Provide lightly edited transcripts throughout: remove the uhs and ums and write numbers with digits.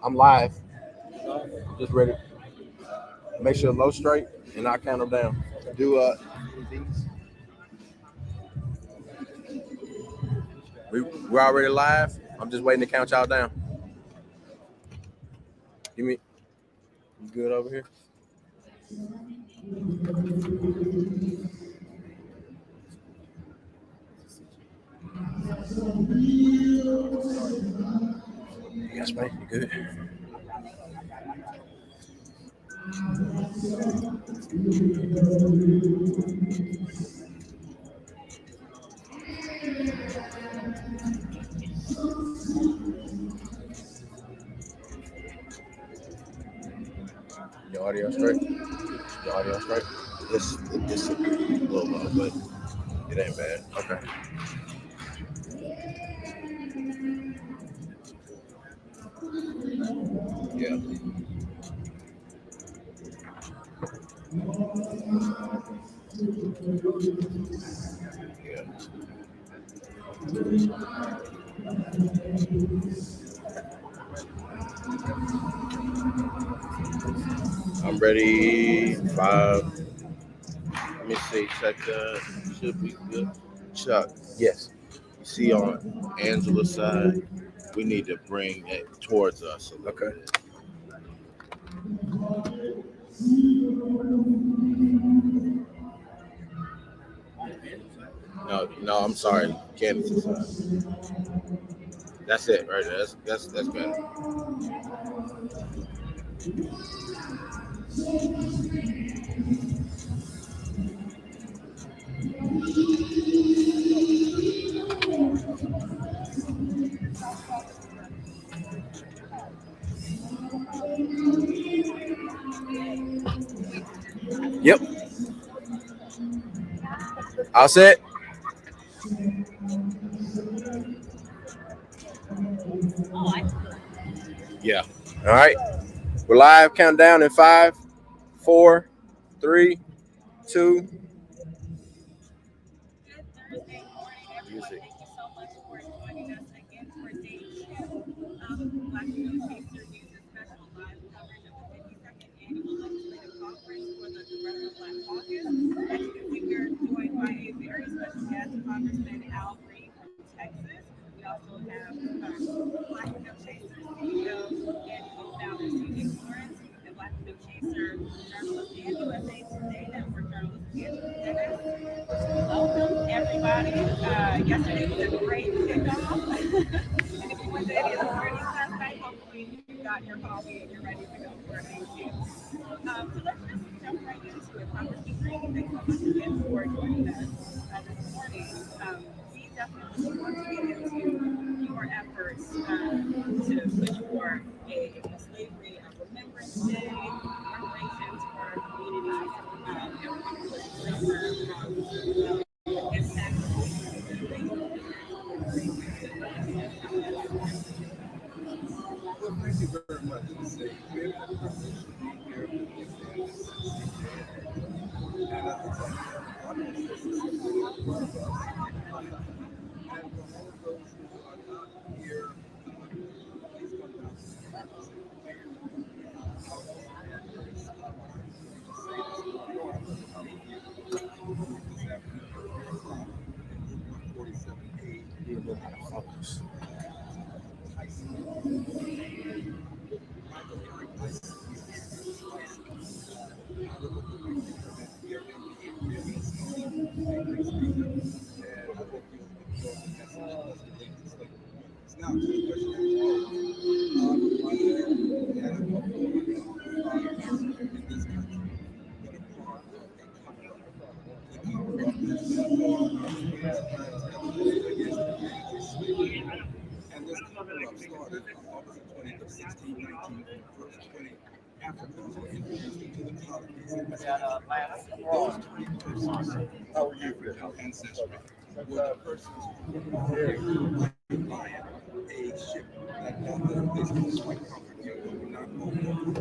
I'm live. Just ready. Make sure low straight, and I'll count them down. Do these. We're already live. I'm just waiting to count y'all down. You good over here? Yes, man. You good? Your audio straight? Your audio straight? It's a little low, but it ain't bad. Okay. Yeah. Yeah. I'm ready. 5. Let me see. Check that. Should be good. Chuck. Yes. You see on Angela's side, we need to bring it towards us a little bit. No, I'm sorry. Candace's side. That's it right there. That's better. Yep. All set. Yeah. All right. We're live. Countdown in 5, 4, 3, 2. Music. Thank you so much for joining us again for day 2 of Black Chaser News' special live coverage of the 52nd Annual Legislative Conference for the Congressional Black Caucus. As you can see, we're joined by a very special guest, Congressman Al Green from Texas. We also have Black Chaser CEO and co-founder C.J. Lawrence, and Black Chaser journalist and USA Today Network journalist Angela Dennis. Welcome, everybody. Yesterday was a great kickoff. And if you went to any of the parties last night, hopefully you got your coffee and you're ready to go for day 2. So let's just jump right into it. Congressman Green, thanks so much again for joining us this morning. We definitely want to get into your efforts to push for a slavery remembrance day, reparations for our communities, and we can push for impact. Well, thank you very much. It's a very privilege to be here with you and at the time, audience, this is a big part of us. And for all of those who are not here, please come down to the campus and Focus. Now, to the question that was posed, my dad had a couple of in this country that are part of a cover-up. The cover-up has been against the slavery. And this cover-up started on August 20th of 1619, when the first 20 Africans were introduced into the colonies. Those 20 persons of African ancestry were the persons who were buying a ship that got them basically quite comfortable, but were not going over.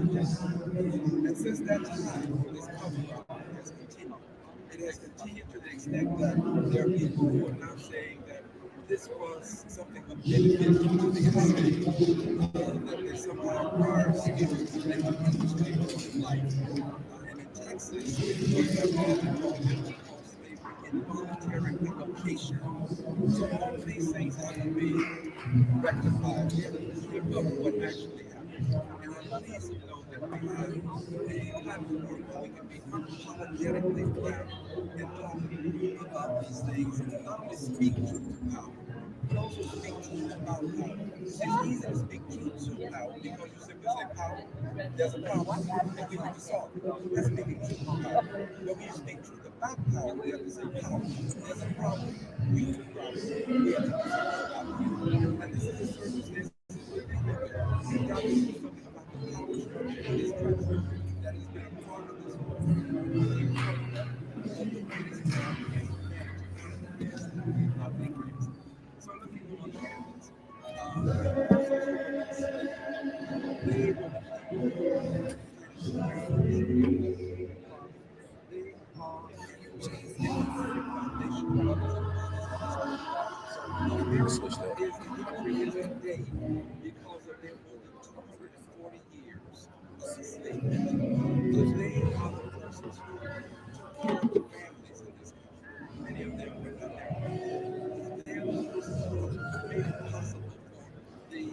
And since that time, this cover-up has continued. It has continued to the extent that there are people who are now saying that this was something of benefit to the enslaved, that they somehow acquire skills that they could use later on in life. And in Texas, we have often called it, we call slavery involuntary relocation. So all of these things have to be rectified in of what actually happened. And I'm pleased to know that we have a platform where we can be unapologetically black and talk about these things and not only speak truth to power, but also speak truth about power. See, it's easy to speak truth to power because you simply say power, there's a problem, and we need to solve it. That's speaking truth to power. But when you speak truth about power, we have to say power, there's a problem, youth problem, we have to do something about youth. And this is the circumstances we're dealing with. We've got to do something about the power structure in this country that has been a part of this whole recovery of the greatest crime against humanity, one of the best that we've not been experienced. So let me go on to all this. They were the people who they are the foundation of this. So America is the country is today because of their more than 240 years of enslavement. They are the persons who took care of the families in this country. Many of them were not there. They are the persons who made it possible for the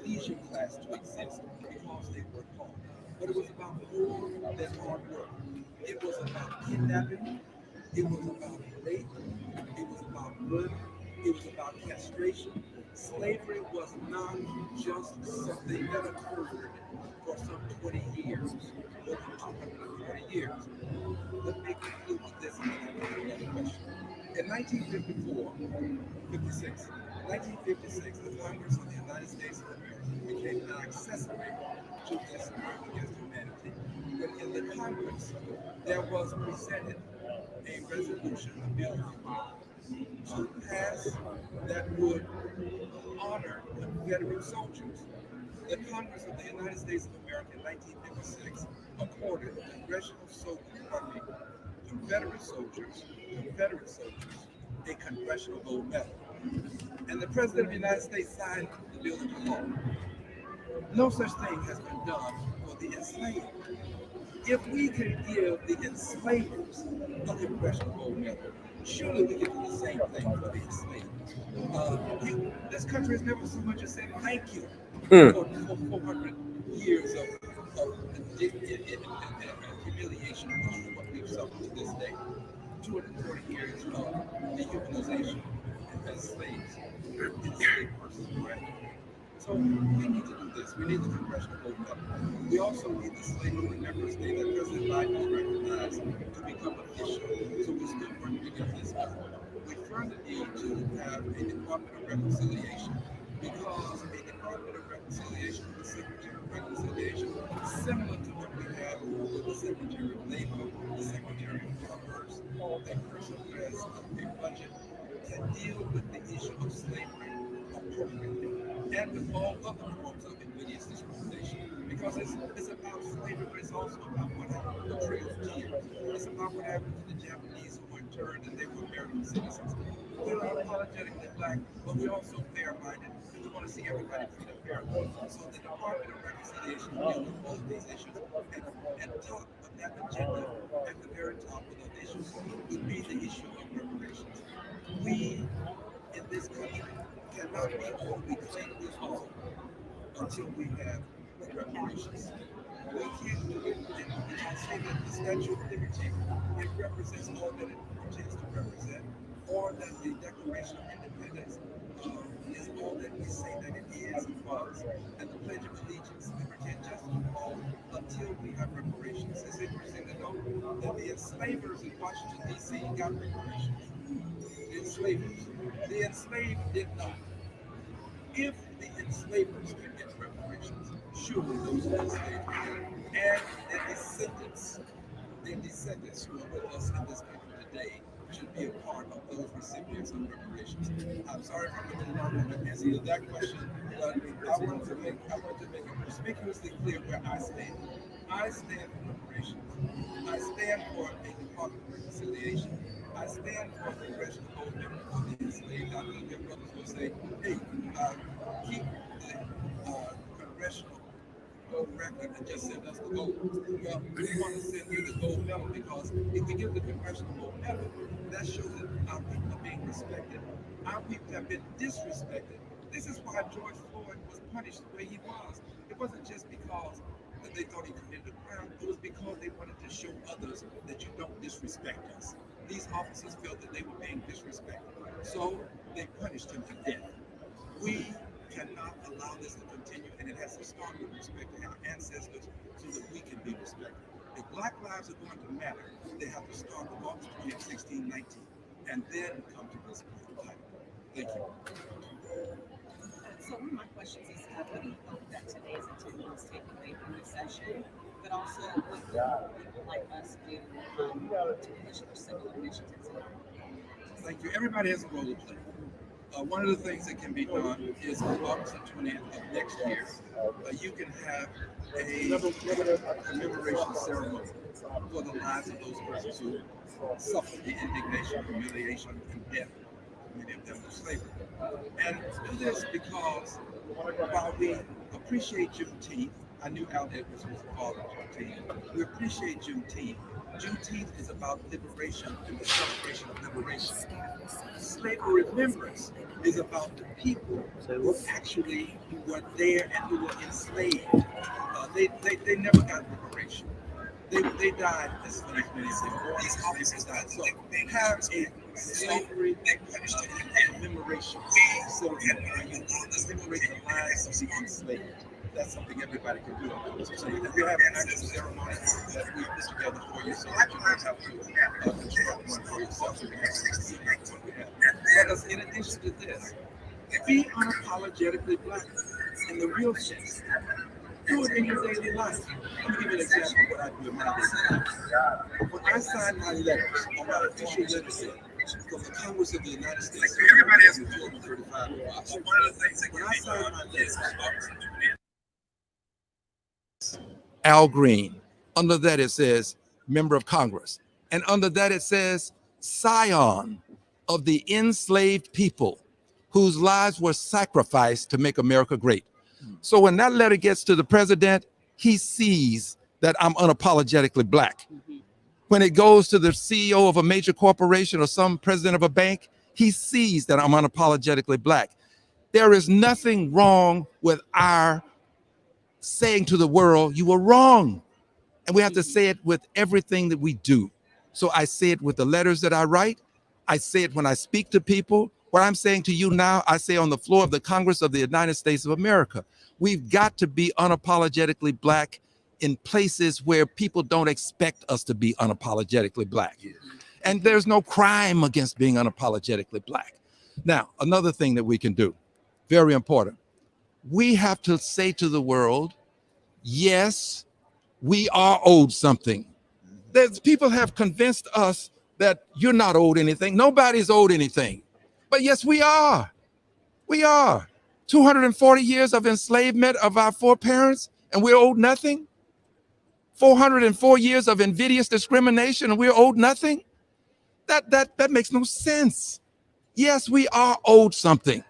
leisure class to exist because they worked hard. But it was about more than hard work. It was about kidnapping. It was about rape. It was about murder. It was about castration. Slavery was not just something that occurred for some 20 years, more than 240 years. Let me conclude with this and then I'll get to another question. In 1954, 56, 1956, the Congress of the United States of America became an accessory to this crime against humanity. But in the Congress, there was presented a resolution, a bill to pass that would honor Confederate soldiers. The Congress of the United States of America in 1956 accorded Confederate soldiers, a Congressional Gold Medal. And the President of the United States signed the bill into law. No such thing has been done for the enslaved. If we can give the enslavers a Congressional Gold Medal, surely we can do the same thing for the enslaved. This country has never so much as said thank you for 400 years of humiliation, which is what we've suffered to this day. 240 years of dehumanization as slaves, enslaved persons, right? So we need to do this. We need the Congressional Gold Medal. We also need the Slavery Remembrance Day that President Biden has recognized to become official. So we're still working to get this done. We further need to have a Department of Reconciliation because a Department of Reconciliation with the Secretary of Reconciliation, similar to what we have with the Secretary of Labor, the Secretary of Commerce, a person who has a budget to deal with the issue of slavery appropriately and with all other forms of invidious discrimination. Because it's about slavery, but it's also about what happened to the Trail of Tears. It's about what happened to the Japanese who were interned and they were American citizens. We're unapologetically black, but we're also fair-minded. We want to see everybody treated fairly. So the Department of Reconciliation deals with both these issues. And top of that agenda, at the very top of those issues, would be the issue of reparations. We in this country cannot be all we claim we are until we have reparations. We can't do it, and I say that the Statue of Liberty, it represents all that it pretends to represent, or that the Declaration of Independence is all that we say that it is and was, and the Pledge of Allegiance, liberty and justice for all, until we have reparations. It's interesting to note that the enslavers in Washington, D.C. got reparations. The enslavers. The enslaved did not. If the enslavers can get reparations, surely those who enslaved can. And their descendants who are with us in this country today should be a part of those recipients of reparations. I'm sorry if I'm a little long on answer to that question, but I want to make it conspicuously clear where I stand. I stand for reparations. I stand for a Department of Reconciliation. I stand for a Congressional Gold Medal for the enslaved out there, your brothers will say, hey, keep the congressional gold record and just send us the gold. Well, we want to send you the gold medal because if we give the congressional gold medal, that shows that our people are being respected. Our people have been disrespected. This is why George Floyd was punished the way he was. It wasn't just because that they thought he committed a crime. It was because they wanted to show others that you don't disrespect us. These officers felt that they were being disrespected. So they punished him to death. We cannot allow this to continue, and it has to start with respect to our ancestors so that we can be respected. If Black lives are going to matter, they have to start with August 20th, 1619, and then come to this point. Thank you. So one of my questions is, what do you hope that today's attendance take away from this session, but also what do people like us do to push for similar initiatives in our community? Thank you. Everybody has a role to play. One of the things that can be done is on August 20th of next year, you can have a commemoration ceremony for the lives of those persons who suffered the indignation, humiliation, and death, many of them of slavery. And do this because while we appreciate Juneteenth, I knew Al Edwards was a father of Juneteenth. We appreciate Juneteenth. Juneteenth is about liberation and the celebration of liberation. Slavery remembrance is about the people who actually were there and who were enslaved. They never got liberation. They died as slaves, many of them. These officers died. So have a slavery commemoration ceremony where you commemorate the lives of the enslaved. That's something everybody can do. So we have an actual ceremony that we put together for you so that you don't have to construct one for yourself. So we have to see what we have. But in addition to this, be unapologetically Black in the real sense. Do it in your daily life. Let me give you an example of what I do in my daily life. When I sign my letters on my official letterhead from the Congress of the United States, everybody has a 235 when I sign my letters, Al Green. Under that it says member of Congress. And under that it says scion of the enslaved people whose lives were sacrificed to make America great. So when that letter gets to the president, he sees that I'm unapologetically Black. When it goes to the CEO of a major corporation or some president of a bank, he sees that I'm unapologetically Black. There is nothing wrong with our saying to the world, you were wrong. And we have to say it with everything that we do. So I say it with the letters that I write. I say it when I speak to people. What I'm saying to you now, I say on the floor of the Congress of the United States of America. We've got to be unapologetically Black in places where people don't expect us to be unapologetically Black. And there's no crime against being unapologetically Black. Now, another thing that we can do, very important. We have to say to the world, yes, we are owed something. People have convinced us that you're not owed anything. Nobody's owed anything. But yes, we are. We are. 240 years of enslavement of our foreparents, and we're owed nothing. 404 years of invidious discrimination, and we're owed nothing. That makes no sense. Yes, we are owed something.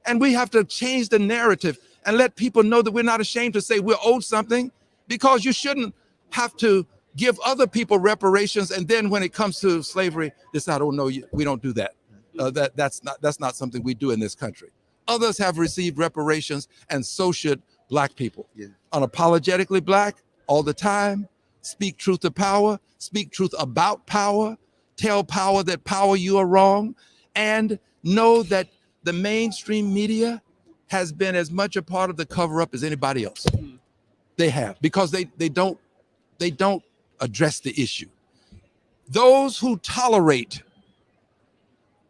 And we have to change the narrative and let people know that we're not ashamed to say we're owed something, because you shouldn't have to give other people reparations. And then when it comes to slavery, I don't know, we don't do that. That's not something we do in this country. Others have received reparations, and so should Black people. Yeah. Unapologetically Black all the time. Speak truth to power. Speak truth about power. Tell power that power, you are wrong. And know that the mainstream media has been as much a part of the cover-up as anybody else. They have, because they don't address the issue. Those who tolerate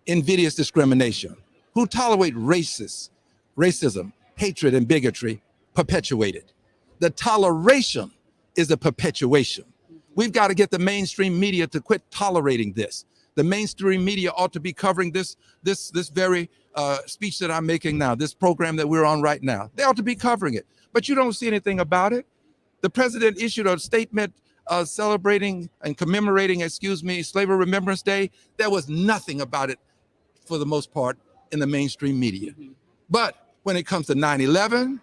invidious discrimination, who tolerate racism, hatred, and bigotry, perpetuate it. The toleration is the perpetuation. We've got to get the mainstream media to quit tolerating this. The mainstream media ought to be covering this very speech that I'm making now, this program that we're on right now. They ought to be covering it, but you don't see anything about it. The president issued a statement celebrating and commemorating, Slavery Remembrance Day. There was nothing about it for the most part, in the mainstream media. But when it comes to 9/11,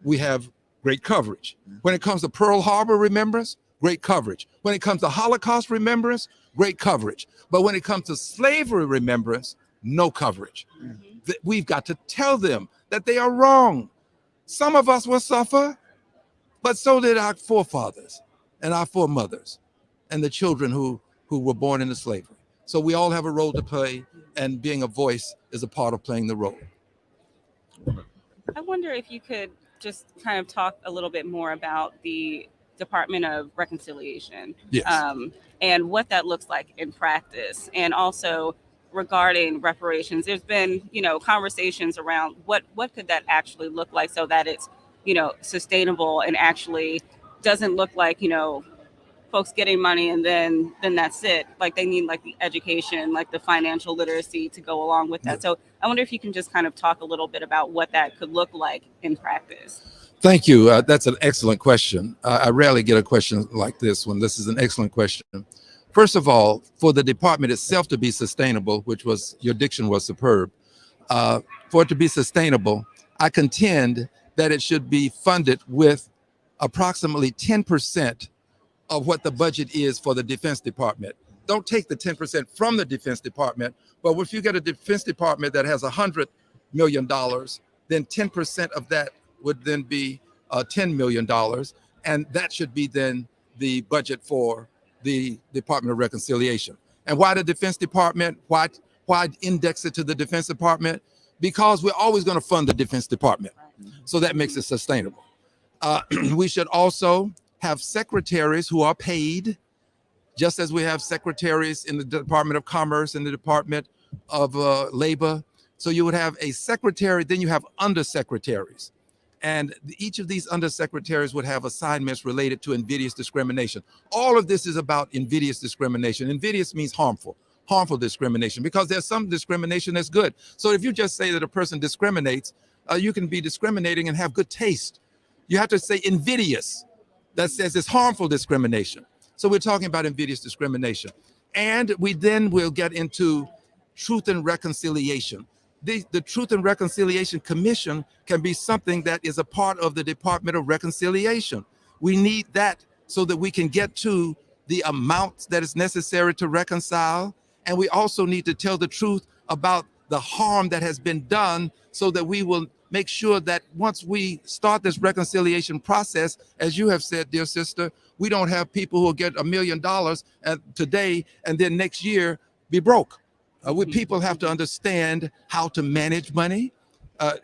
we have great coverage. When it comes to Pearl Harbor remembrance, great coverage. When it comes to Holocaust remembrance, great coverage. But when it comes to slavery remembrance, no coverage. We've got to tell them that they are wrong. Some of us will suffer, but so did our forefathers and our foremothers and the children who were born into slavery. So we all have a role to play, and being a voice is a part of playing the role. I wonder if you could just kind of talk a little bit more about the Department of Reconciliation, Yes. And what that looks like in practice, and also regarding reparations. There's been, conversations around what could that actually look like so that it's, sustainable and actually doesn't look like, folks getting money and then that's it. Like they need like the education, like the financial literacy to go along with that. So I wonder if you can just kind of talk a little bit about what that could look like in practice. Thank you. That's an excellent question. I rarely get a question like this one. This is an excellent question. First of all, for the department itself to be sustainable, which was, your diction was superb, for it to be sustainable, I contend that it should be funded with approximately 10% of what the budget is for the Defense Department. Don't take the 10% from the Defense Department, but if you get a Defense Department that has $100 million, then 10% of that would then be $10 million. And that should be then the budget for the Department of Reconciliation. And why the Defense Department? Why index it to the Defense Department? Because we're always going to fund the Defense Department. So that makes it sustainable. We should also have secretaries who are paid, just as we have secretaries in the Department of Commerce and the Department of Labor. So you would have a secretary, then you have undersecretaries. And each of these undersecretaries would have assignments related to invidious discrimination. All of this is about invidious discrimination. Invidious means harmful discrimination, because there's some discrimination that's good. So if you just say that a person discriminates, you can be discriminating and have good taste. You have to say invidious. That says it's harmful discrimination. So we're talking about invidious discrimination. And we then will get into truth and reconciliation. The Truth and Reconciliation Commission can be something that is a part of the Department of Reconciliation. We need that so that we can get to the amount that is necessary to reconcile. And we also need to tell the truth about the harm that has been done, so that we will make sure that once we start this reconciliation process, as you have said, dear sister, we don't have people who will get $1 million today and then next year be broke. People have to understand how to manage money.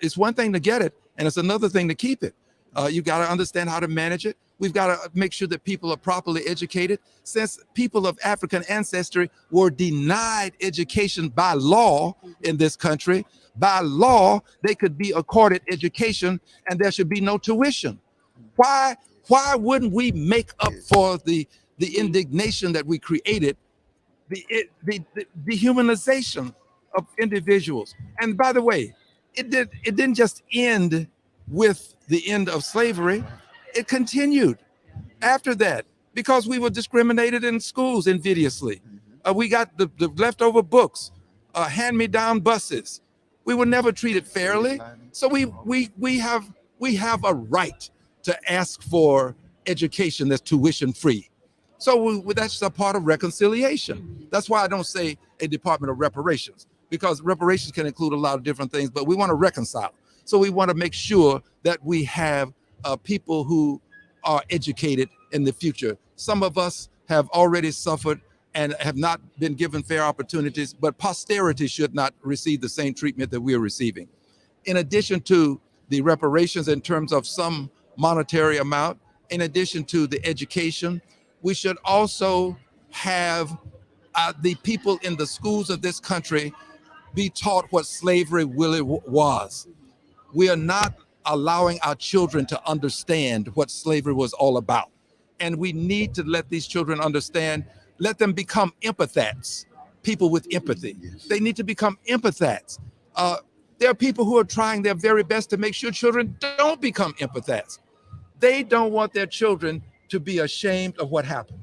It's one thing to get it, and it's another thing to keep it. You got to understand how to manage it. We've got to make sure that people are properly educated. Since people of African ancestry were denied education by law in this country, by law, they could be accorded education and there should be no tuition. Why wouldn't we make up for the indignation that we created, the dehumanization of individuals? And by the way, it didn't just end with the end of slavery. It continued after that, because we were discriminated in schools invidiously. We got the leftover books, hand-me-down buses. We were never treated fairly. So we have a right to ask for education that's tuition free. So that's a part of reconciliation. That's why I don't say a Department of Reparations, because reparations can include a lot of different things, but we want to reconcile. So we want to make sure that we have people who are educated in the future. Some of us have already suffered and have not been given fair opportunities, but posterity should not receive the same treatment that we are receiving. In addition to the reparations in terms of some monetary amount, in addition to the education, we should also have the people in the schools of this country be taught what slavery really was. We are not allowing our children to understand what slavery was all about. And we need to let these children understand, let them become empathats, people with empathy. They need to become empathats. There are people who are trying their very best to make sure children don't become empathats. They don't want their children to be ashamed of what happened.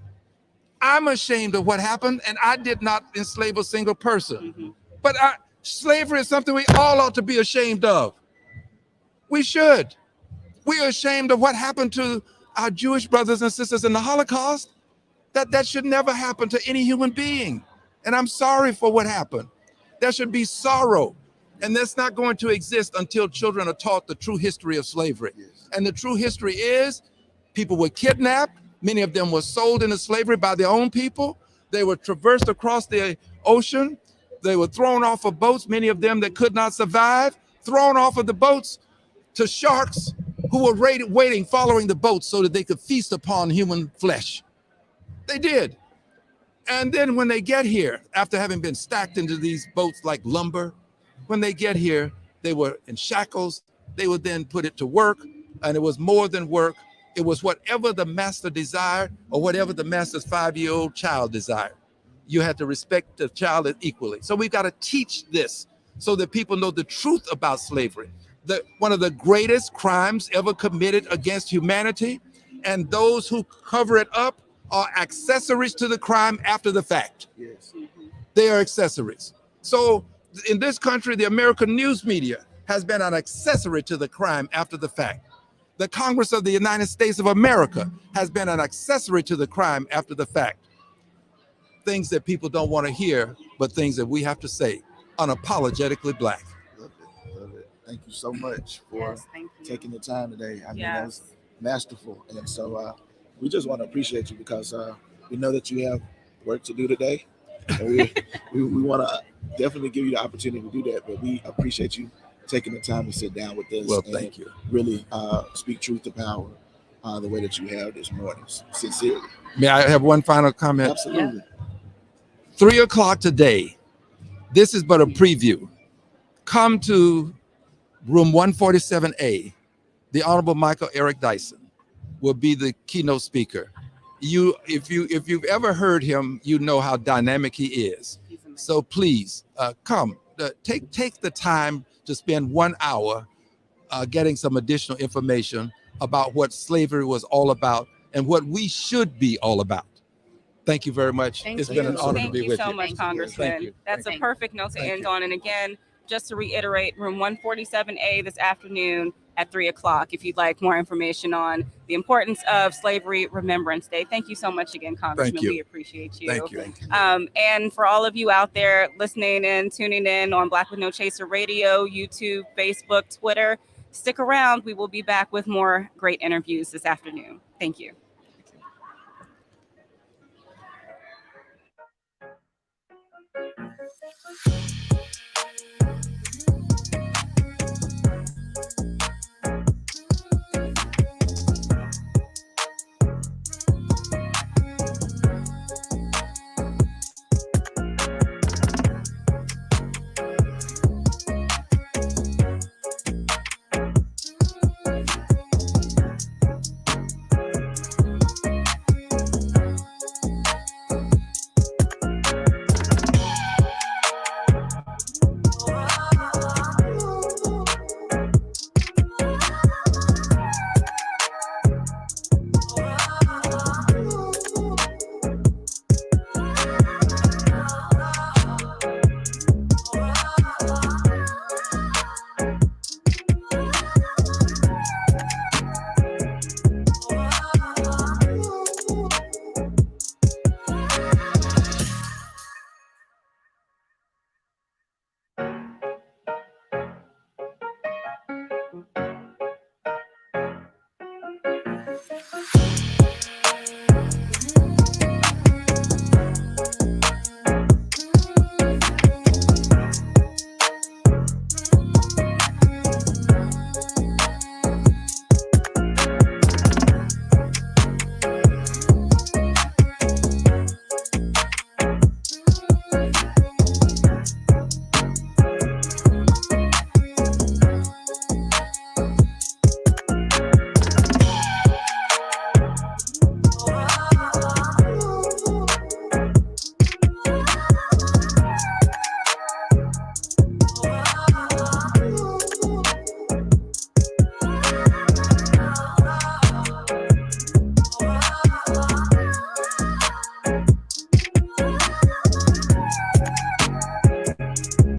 I'm ashamed of what happened, and I did not enslave a single person. But Slavery is something we all ought to be ashamed of. We should. We are ashamed of what happened to our Jewish brothers and sisters in the Holocaust. That should never happen to any human being. And I'm sorry for what happened. There should be sorrow. And that's not going to exist until children are taught the true history of slavery. Yes. And the true history is people were kidnapped. Many of them were sold into slavery by their own people. They were traversed across the ocean. They were thrown off of boats, many of them that could not survive, thrown off of the boats to sharks who were waiting, following the boats so that they could feast upon human flesh. They did. And then when they get here, after having been stacked into these boats like lumber, when they get here, they were in shackles. They would then put it to work, and it was more than work. It was whatever the master desired or whatever the master's 5-year-old child desired. You had to respect the child equally. So we've got to teach this so that people know the truth about slavery. One of the greatest crimes ever committed against humanity, and those who cover it up are accessories to the crime after the fact. Yes. They are accessories. So in this country, the American news media has been an accessory to the crime after the fact. The Congress of the United States of America has been an accessory to the crime after the fact. Things that people don't want to hear, but things that we have to say. Unapologetically Black. Love it, love it. Thank you so much for taking the time today. I mean, that was masterful. And so we just want to appreciate you because we know that you have work to do today. And we want to definitely give you the opportunity to do that, but we appreciate you taking the time to sit down with us. Well, thank you. Really speak truth to power the way that you have this morning. Sincerely. May I have one final comment? Absolutely. 3 o'clock today. This is but a preview. Come to room 147A. The Honorable Michael Eric Dyson will be the keynote speaker. If you've ever heard him, you know how dynamic he is. So please come. Take the time to spend 1 hour getting some additional information about what slavery was all about and what we should be all about. Thank you very much. It's been an honor to be with you. Thank you so much, Congressman. That's a perfect note to end on. And again, just to reiterate, room 147A this afternoon at 3 o'clock if you'd like more information on the importance of Slavery Remembrance Day. Thank you so much again, Congressman. Thank you. We appreciate you. Thank you. And for all of you out there listening and tuning in on Black with No Chaser Radio, YouTube, Facebook, Twitter, stick around. We will be back with more great interviews this afternoon. Thank you.